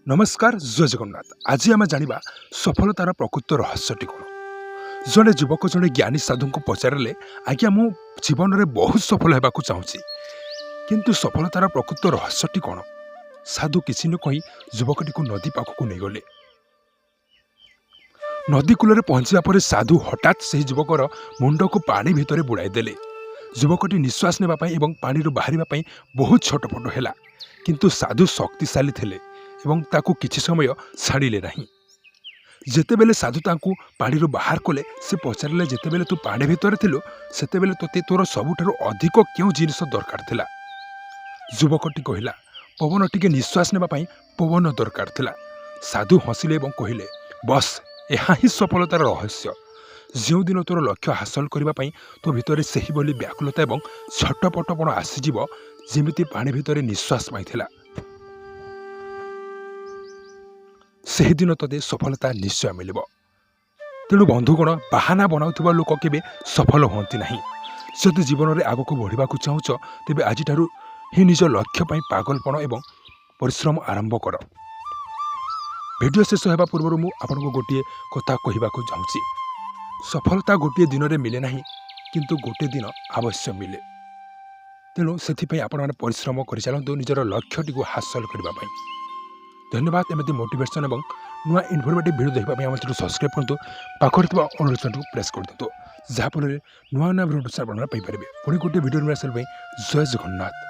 नमस्कार जय जगन्नाथ। आज आम जाना सफलतार प्रकृत रहस्यटी कौन। जड़े युवक जड़े ज्ञानी साधु को पचारे आज्ञा मु जीवन में बहुत सफल होगा चाहूँगी किंतु सफलतार प्रकृत रहस्यटी कौन। साधु किसी न कही युवकटी को नदी पाखक नहीं गले। नदी कूल पहुंचा पर साधु हठात से युवकर मुंड को पानी भितर बुड़ाई देले। युवकटी निश्वास नेबाई और पानी बाहर बहुत छटपट है किंतु साधु शक्तिशाली थे एवं ताकू किछि समय छाड़िले नहीं। जेतेबेले साधु ताकू पानी बाहर कले से पचारे जेतेबेले तू पानी भितर थिलु सेतेबेले तोते तोर सबुठारु अधिक क्यों जिनिस दरकार थिला। युवकटी कहिला पवन टिके निश्वास नेबा पई पवन दरकार थिला। साधु हसिले एवं कहिले बस यहाँ ही सफलतार रहस्य। जो दिन तोर लक्ष्य हासिल करने तो भितर से ही बोली व्याकुलता और छटपटपण आसीजिव जेमिति पानी भितर निश्वास पाइथिला। से दिन तोते सफलता निश्चय मिल। तेणु बंधुगण बाहाना बनाउथिबा लोक केबे सफल होती नहीं। जदि जीवन में आगक बढ़ा चाहूच तेबे आज ही निज लक्ष्य पाई पागलपण एवं परिश्रम आरंभ कर। वीडियो शेष होगा पूर्व मु आपको गोटे कथा कहवाक चाहूँगी। सफलता गोटे दिन में मिले ना किंतु गोटे दिन अवश्य मिले। तेणु से आपण परिश्रम कर चलतु निजर लक्ष्यटी को हासिल करने। धन्यवाद। एमती मोटिवेशन और नुआ इनफर्मेटिव वीडियो देखा आम चैनल सब्सक्राइब करूँ। पाखर ऑल बटन प्रेस कर दिखाँ जहाँफल नुआ नुआ वीडियो पाइपर। पुणी गोटे वीडियो जय जगन्नाथ।